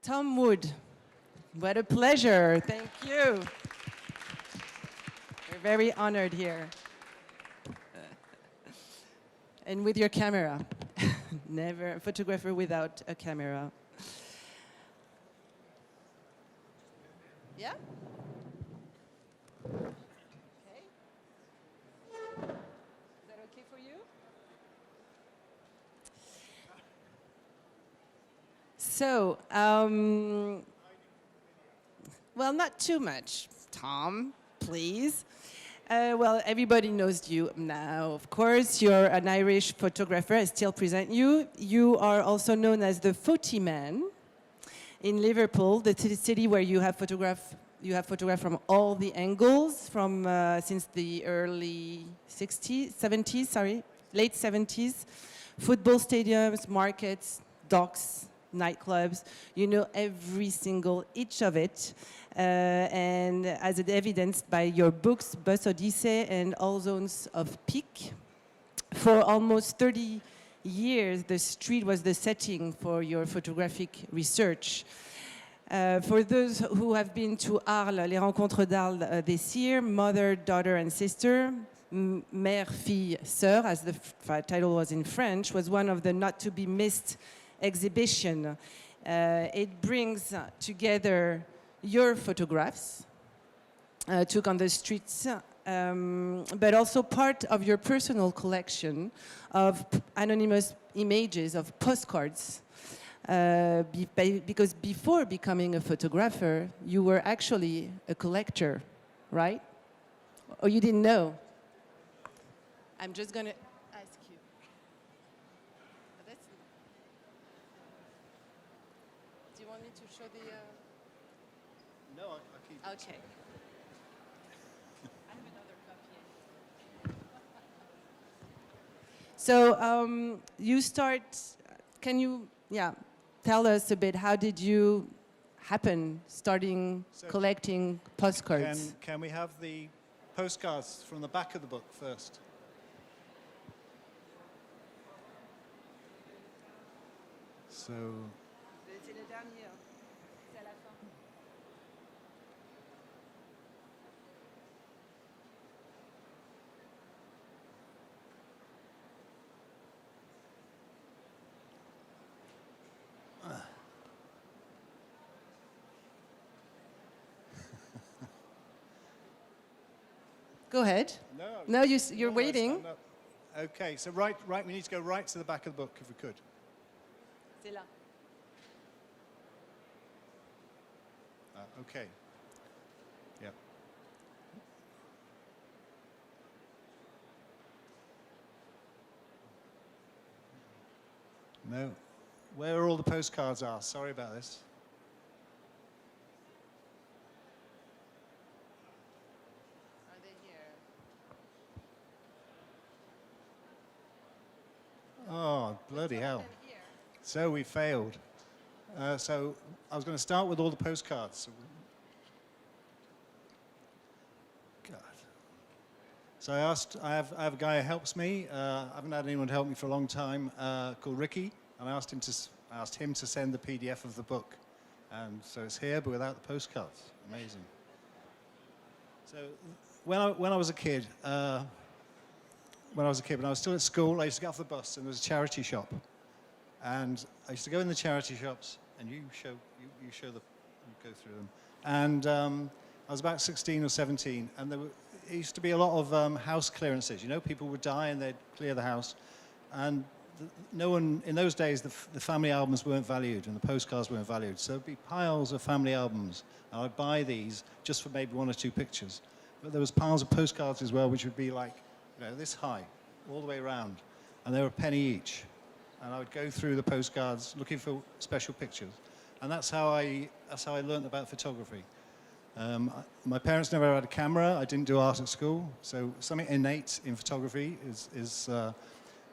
Tom Wood, what a pleasure. Thank you. We're very honored here. And with your camera. Never a photographer without a camera. Yeah? Okay. Is that okay for you? So, well, not too much, Tom, please. Well, everybody knows you now, of course. You're an Irish photographer. I still present you. You are also known as the Foti Man in Liverpool, the city where you have photographed from all the angles from since the early 60s, 70s, sorry, late 70s. Football stadiums, markets, docks, nightclubs. You know each of it. And as evidenced by your books, Bus Odyssey and All Zones of Peak. For almost 30 years, the street was the setting for your photographic research. For those who have been to Arles, les rencontres d'Arles this year, mother, daughter, and sister, mère, fille, sœur, as the title was in French, was one of the not-to-be-missed exhibition. It brings together your photographs took on the streets, but also part of your personal collection of anonymous images of postcards. Because before becoming a photographer, you were actually a collector, right? Or you didn't know? I'm just going to ask you. Do you want me to show the... No, I'll keep it. Okay. I have another copy. So you start, can you, tell us a bit, how did you happen starting collecting postcards? Can we have the postcards from the back of the book first? So... Go ahead. No, you're waiting. Okay, so we need to go right to the back of the book, if we could. C'est là. Okay. Yeah. No. Where all the postcards are. Sorry about this. Are they here? Oh, bloody hell. So we failed. So I was going to start with all the postcards. God. So I have a guy who helps me. I haven't had anyone to help me for a long time, called Ricky, and I asked him to send the PDF of the book. And so it's here, but without the postcards. Amazing. So when I was a kid, when I was still at school, I used to get off the bus and there was a charity shop. And I used to go in the charity shops, and you go through them. And I was about 16 or 17, and it used to be a lot of house clearances. You know, people would die and they'd clear the house. And no one, in those days, the family albums weren't valued and the postcards weren't valued. So there'd be piles of family albums, and I'd buy these just for maybe 1 or 2 pictures. But there was piles of postcards as well, which would be like, this high, all the way around. And they were a penny each. And I would go through the postcards looking for special pictures. And that's how I learned about photography. My parents never had a camera. I didn't do art at school. So something innate in photography is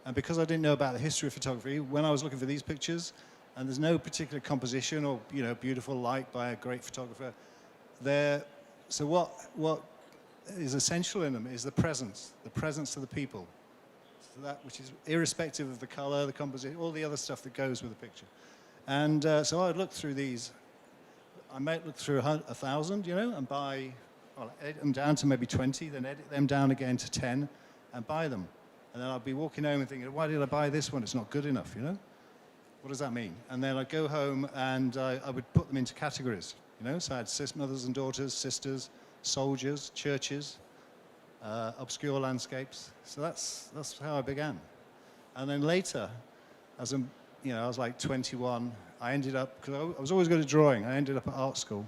and because I didn't know about the history of photography, when I was looking for these pictures, and there's no particular composition or beautiful light by a great photographer, so what is essential in them is the presence of the people. So that which is irrespective of the color, the composition, all the other stuff that goes with the picture. And so I would look through these I might look through 1,000, you know, and buy, well, edit them down to maybe 20, then edit them down again to 10, and buy them. And then I'd be walking home and thinking, why did I buy this one? It's not good enough, you know? What does that mean? And then I'd go home and I would put them into categories, you know? So I had mothers and daughters, sisters, soldiers, churches, obscure landscapes. So that's how I began. And then later, as I was like 21, I ended up, because I was always good at drawing, I ended up at art school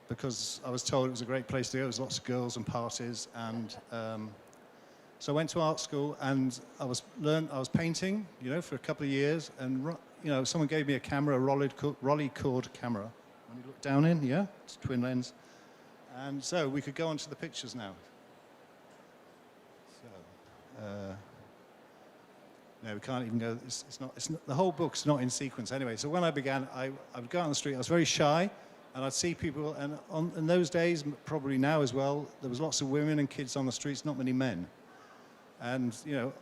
because I was told it was a great place to go. There was lots of girls and parties, and so I went to art school, and I was painting, you know, for a couple of years, and you know, someone gave me a camera, a Rolleicord camera. When you look down in, yeah, it's twin lens, and so we could go on to the pictures now. So. No, we can't even go. It's not, the whole book's not in sequence anyway. So when I began, I would go out on the street. I was very shy, and I'd see people. And in those days, probably now as well, there was lots of women and kids on the streets, not many men. And you know,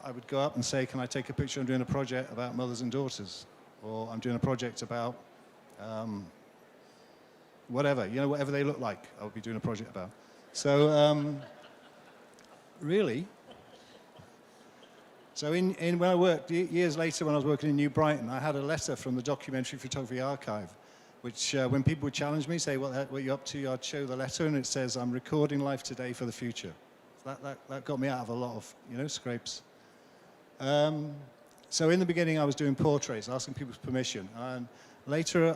I would go up and say, "Can I take a picture? I'm doing a project about mothers and daughters, or I'm doing a project about whatever. You know, whatever they look like, I would be doing a project about." So really. So when I worked, years later when I was working in New Brighton, I had a letter from the Documentary Photography Archive, which when people would challenge me, say, what are you up to? I'd show the letter, and it says, I'm recording life today for the future. So that got me out of a lot of, you know, scrapes. So in the beginning, I was doing portraits, asking people's permission. And later,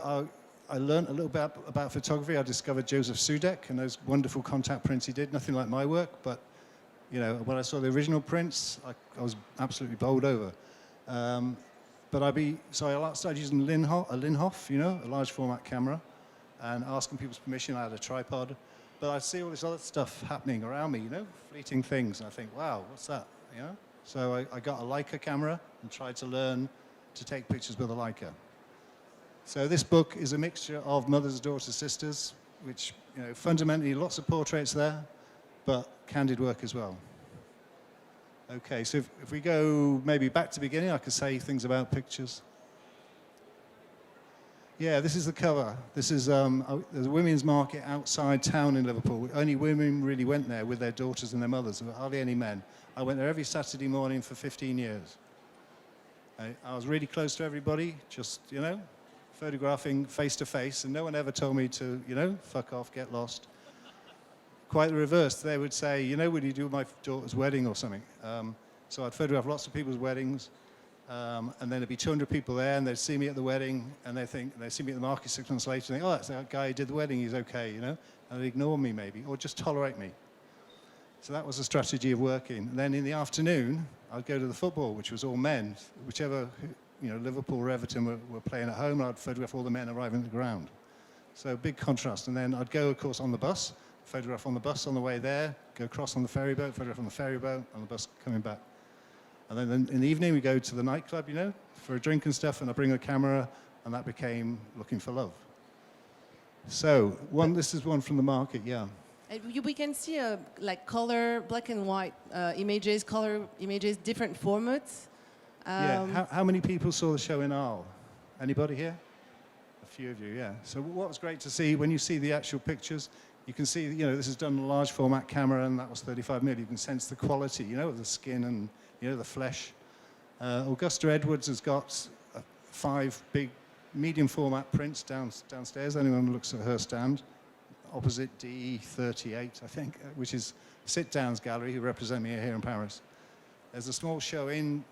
I learned a little bit about photography. I discovered Joseph Sudek and those wonderful contact prints he did. Nothing like my work, but you know, when I saw the original prints, I was absolutely bowled over. So I started using a Linhof, you know, a large format camera, and asking people's permission. I had a tripod, but I'd see all this other stuff happening around me, you know, fleeting things, and I think, wow, what's that, you know? So I got a Leica camera and tried to learn to take pictures with a Leica. So this book is a mixture of mothers, daughters, sisters, which, you know, fundamentally lots of portraits there, but candid work as well. Okay, so if we go maybe back to the beginning, I could say things about pictures. Yeah, this is the cover. This is there's a women's market outside town in Liverpool. Only women really went there with their daughters and their mothers. There were hardly any men. I went there every Saturday morning for 15 years. I was really close to everybody, just, you know, photographing face to face, and no one ever told me to, you know, fuck off, get lost. Quite the reverse. They would say, you know, would you do my daughter's wedding or something? So I'd photograph lots of people's weddings, and then there'd be 200 people there, and they'd see me at the wedding, and they'd see me at the market 6 months later, and think, oh, that's that guy who did the wedding, he's okay, you know? And they'd ignore me maybe, or just tolerate me. So that was a strategy of working. And then in the afternoon, I'd go to the football, which was all men. Whichever, you know, Liverpool or Everton were playing at home, I'd photograph all the men arriving at the ground. So big contrast. And then I'd go, of course, on the bus, photograph on the bus on the way there, go across on the ferry boat, photograph on the ferry boat, on the bus coming back. And then in the evening, we go to the nightclub, you know, for a drink and stuff, and I bring a camera, and that became Looking for Love. So this is one from the market, yeah. We can see like color, black and white images, color images, different formats. Yeah, how many people saw the show in Arles? Anybody here? A few of you, yeah. So what was great to see, when you see the actual pictures, you can see, you know, this is done on a large format camera, and that was 35mm. You can sense the quality, you know, of the skin and, you know, the flesh. Augusta Edwards has got 5 big medium format prints downstairs. Anyone who looks at her stand, opposite D38, I think, which is Sit Down's gallery, who represent me here in Paris. There's a small show in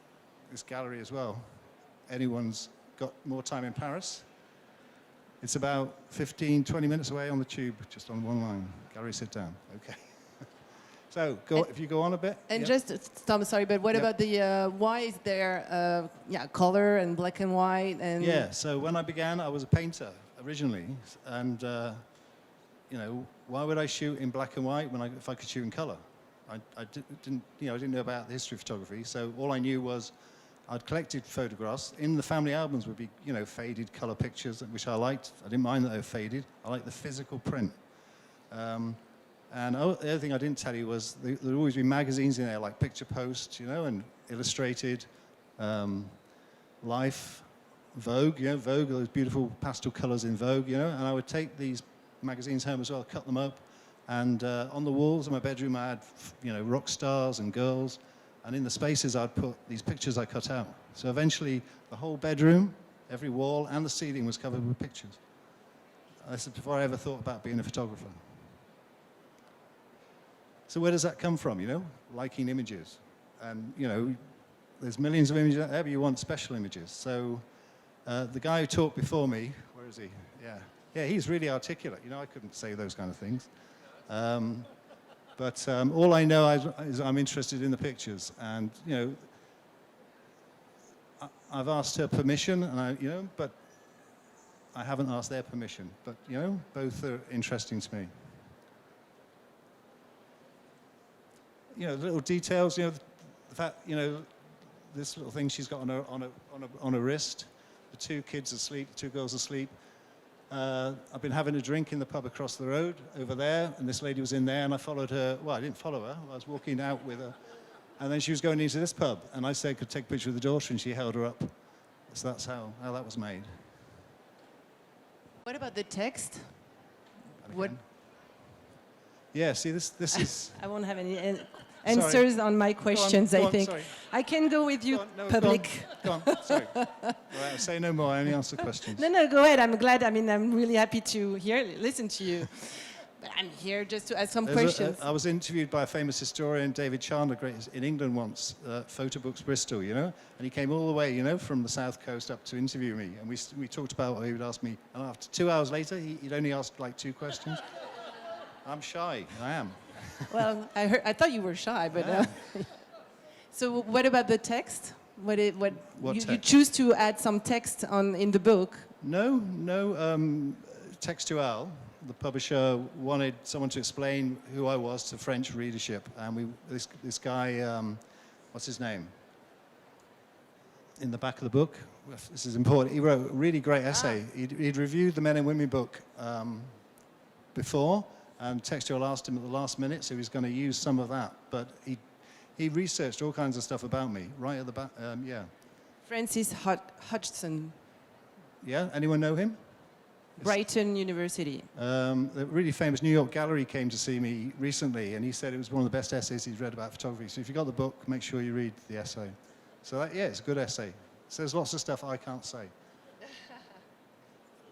this gallery as well. Anyone's got more time in Paris? It's about 15, 20 minutes away on the tube, just on one line. Gallery Sit Down, okay. So if you go on a bit. And yeah. just, Tom, sorry, but what about the, why is there, color and black and white? And Yeah, so when I began, I was a painter originally. And, you know, why would I shoot in black and white if I could shoot in color? I didn't know about the history of photography, so all I knew was I'd collected photographs. In the family albums would be, you know, faded color pictures, which I liked. I didn't mind that they were faded. I liked the physical print. And the other thing I didn't tell you was there would always be magazines in there, like Picture Post, you know, and Illustrated, Life, Vogue, you know, Vogue, those beautiful pastel colors in Vogue, you know, and I would take these magazines home as well, cut them up, and on the walls of my bedroom I had, you know, rock stars and girls, and in the spaces I'd put these pictures I cut out. So eventually the whole bedroom, every wall and the ceiling was covered with pictures. This is before I ever thought about being a photographer. So where does that come from, you know? Liking images. And, you know, there's millions of images out there, but you want special images. So the guy who talked before me, where is he? Yeah, he's really articulate. You know, I couldn't say those kind of things. But all I know is I'm interested in the pictures. And, you know, I've asked her permission, and you know, but I haven't asked their permission. But, you know, both are interesting to me. You know, little details, you know, the fact, you know, this little thing she's got on her wrist, the two kids asleep, the two girls asleep. I've been having a drink in the pub across the road over there, and this lady was in there, and I followed her. Well, I didn't follow her. I was walking out with her, and then she was going into this pub, and I said, could take a picture of the daughter, and she held her up. So that's how that was made. What about the text? And What? again. Yeah, see, this is... I won't have any answers on my questions, Go I on, think. sorry. I can go with you, Go on, no, public. Go on, sorry. All right, say no more, I only answer questions. No, go ahead. I'm glad. I mean, I'm really happy to listen to you. But I'm here just to ask some questions. I was interviewed by a famous historian, David Chandler, great in England once, Photo Books Bristol, you know, and he came all the way, you know, from the south coast up to interview me, and we talked about what he would ask me, and after 2 hours later, he'd only asked like 2 questions. I'm shy, I am. Well, I thought you were shy, but... So what about the text? What you text? choose to add some text in the book? No. Textual, the publisher, wanted someone to explain who I was to French readership, and this guy, what's his name? In the back of the book, this is important. He wrote a really great essay. He'd reviewed the Men and Women book before, and Textual asked him at the last minute, so he was going to use some of that. But he researched all kinds of stuff about me right at the back. Yeah. Francis Hodgson, Yeah. Anyone know him? Brighton University. The really famous New York Gallery came to see me recently, and he said it was one of the best essays he's read about photography. So if you got the book, make sure you read the essay. So yeah, it's a good essay. It says lots of stuff I can't say.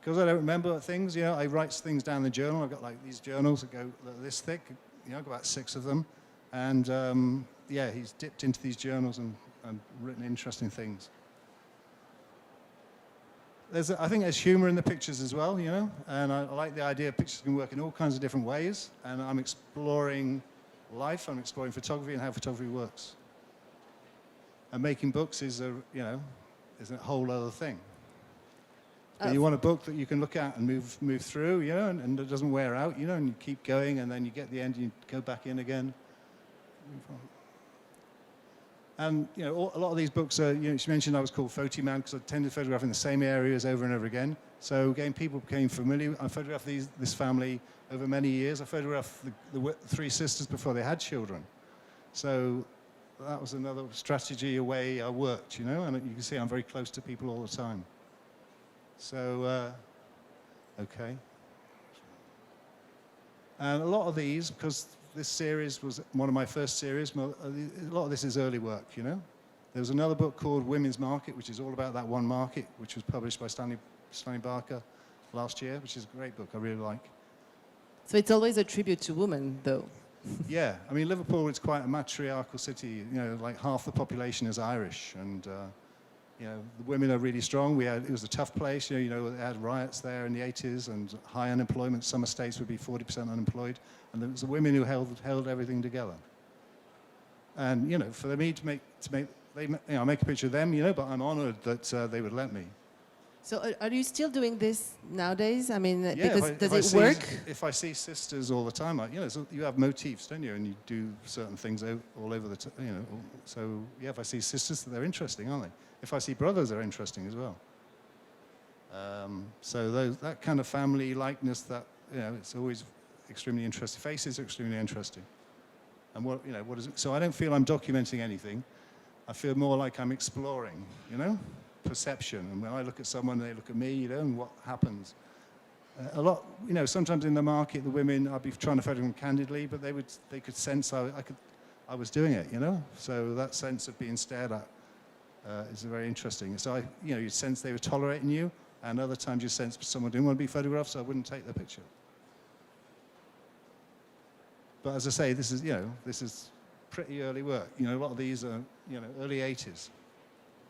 Because I don't remember things, you know, I write things down in the journal. I've got like these journals that go this thick, you know, I've got about 6 of them. And yeah, he's dipped into these journals and written interesting things. I think there's humor in the pictures as well, you know, and I like the idea pictures can work in all kinds of different ways, and I'm exploring life, I'm exploring photography and how photography works. And making books is a whole other thing. But you want a book that you can look at and move through, you know, and it doesn't wear out, you know, and you keep going, and then you get the end, and you go back in again. And, you know, a lot of these books are, you know, she mentioned I was called Photoman because I tended to photograph in the same areas over and over again. So again, people became familiar. I photographed this family over many years. I photographed the 3 sisters before they had children. So that was another strategy, a way I worked, you know, and you can see I'm very close to people all the time. So, okay. And a lot of these, because this series was one of my first series, a lot of this is early work, you know. There was another book called Women's Market, which is all about that one market, which was published by Stanley Barker last year, which is a great book I really like. So it's always a tribute to women, though. Yeah, I mean, Liverpool is quite a matriarchal city, you know, like half the population is Irish, and you know, the women are really strong. It was a tough place, you know, they had riots there in the 80s and high unemployment. Some estates would be 40% unemployed, and it was the women who held everything together. And, you know, for me to make a picture of them, you know, but I'm honored that they would let me. So are you still doing this nowadays? I mean, Yeah, because does it work? If I see sisters all the time, you know, so you have motifs, don't you? And you do certain things all over you know. So, yeah, if I see sisters, they're interesting, aren't they? If I see brothers, they're interesting as well. So that kind of family likeness, that, you know, it's always extremely interesting. Faces are extremely interesting. And so I don't feel I'm documenting anything. I feel more like I'm exploring, you know? perception. And when I look at someone, they look at me, you know, and what happens. A lot, you know, sometimes in the market, the women, I'd be trying to photograph them candidly, but they could sense I was doing it, you know. So that sense of being stared at is very interesting. So you sense they were tolerating you, and other times you sense someone didn't want to be photographed, so I wouldn't take the picture. But as I say, this is pretty early work. You know, a lot of these are, you know, early 80s.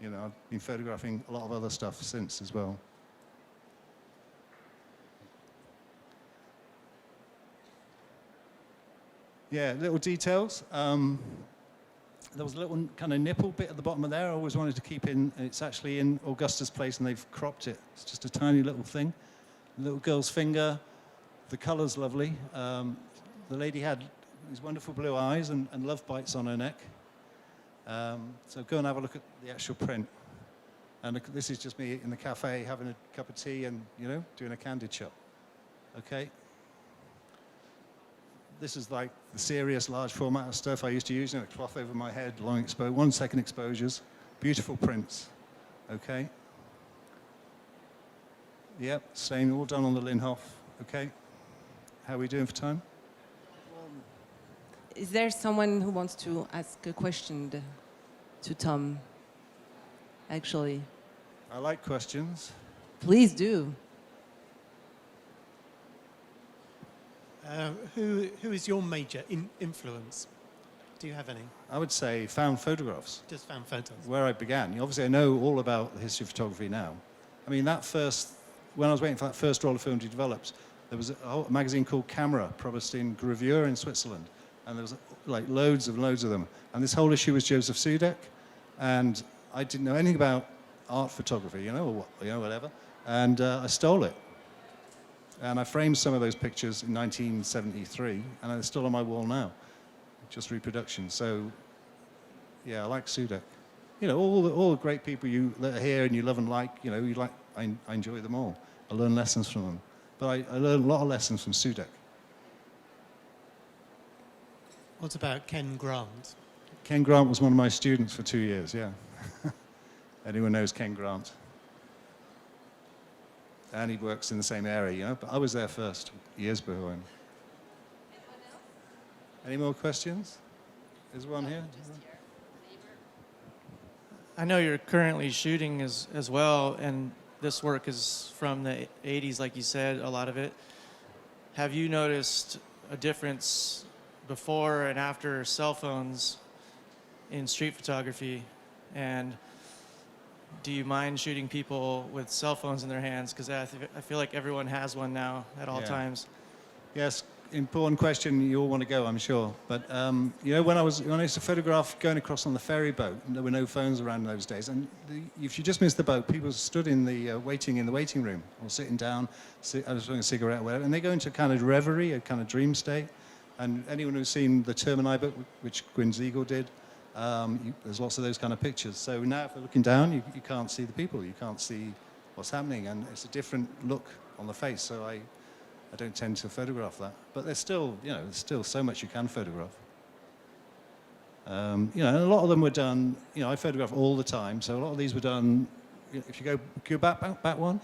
You know, I've been photographing a lot of other stuff since as well. Yeah, little details. There was a little kind of nipple bit at the bottom of there I always wanted to keep in. It's actually in Augusta's place, and they've cropped it. It's just a tiny little thing. The little girl's finger. The color's lovely. The lady had these wonderful blue eyes and love bites on her neck. So go and have a look at the actual print. And this is just me in the cafe having a cup of tea and, you know, doing a candid shot. Okay. This is like the serious large format stuff I used to use, you know, cloth over my head, long 1 second exposures, beautiful prints. Okay. Yep, same, all done on the Linhof. Okay. How are we doing for time? Is there someone who wants to ask a question to Tom? Actually, I like questions. please do. Who is your major influence? Do you have any? I would say found photographs. Just found photos. Where I began. Obviously, I know all about the history of photography now. I mean, when I was waiting for that first roll of film to be developed, there was a magazine called Camera, published in Gravure in Switzerland, and there was like loads of them. And this whole issue was Joseph Sudek, and I didn't know anything about art photography, you know, or whatever, and I stole it. And I framed some of those pictures in 1973, and they're still on my wall now, just reproduction. So, yeah, I like Sudek. You know, all the great people that are here and you love and like, you know, I enjoy them all. I learn lessons from them. But I learned a lot of lessons from Sudek. What about Ken Grant? Ken Grant was one of my students for 2 years, yeah. Anyone knows Ken Grant? And he works in the same area, you know, but I was there first, years before him. Any more questions? Is one here? I know you're currently shooting as well, and this work is from the 80s, like you said, a lot of it. Have you noticed a difference before and after cell phones in street photography? And do you mind shooting people with cell phones in their hands? Because I feel like everyone has one now at all times. Yes, important question. You all want to go, I'm sure. But you know, when I used to photograph going across on the ferry boat, there were no phones around in those days. And if you just missed the boat, people stood in the waiting room or sitting down. I was doing a cigarette, or whatever, and they go into a kind of reverie, a kind of dream state. And anyone who's seen the Termini book, which Gwyn Ziegel did, there's lots of those kind of pictures. So now if you're looking down, you can't see the people, you can't see what's happening, and it's a different look on the face, so I don't tend to photograph that. But there's still, you know, there's still so much you can photograph. You know, and a lot of them were done, you know, I photograph all the time, so a lot of these were done, if you go back one.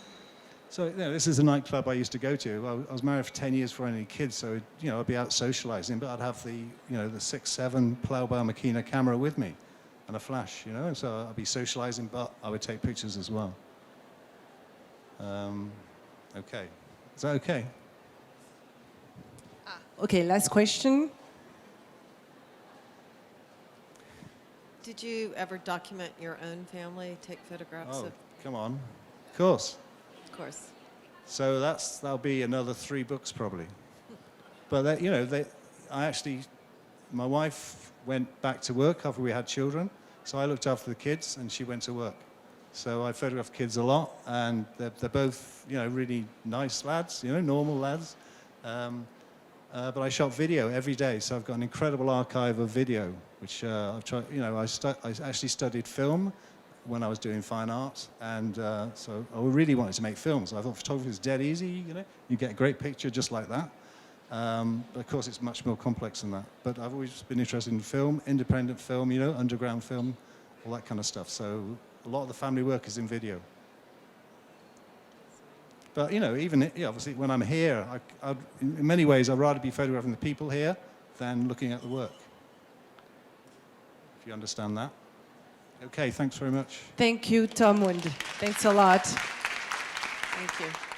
So, you know, this is a nightclub I used to go to. I was married for 10 years before I had any kids, so, you know, I'd be out socializing, but I'd have the, you know, the 6.7 Plaubauer Makina camera with me and a flash, you know, and so I'd be socializing, but I would take pictures as well. Okay. Is that okay? Okay, last question. Did you ever document your own family, take photographs Oh, of come on. Of course. course? So that'll be another 3 books probably. But you know, my wife went back to work after we had children, so I looked after the kids and she went to work. So I photographed kids a lot, and they're both, you know, really nice lads, you know, normal lads. But I shot video every day, so I've got an incredible archive of video, which I've tried. You know, I actually studied film when I was doing fine art, and so I really wanted to make films. I thought photography was dead easy, you know, you get a great picture just like that. But of course, it's much more complex than that. But I've always been interested in film, independent film, you know, underground film, all that kind of stuff. So a lot of the family work is in video. But, you know, even, yeah, obviously, when I'm here, in many ways, I'd rather be photographing the people here than looking at the work. If you understand that. Okay, thanks very much. Thank you, Tom Wund. Thanks a lot. Thank you.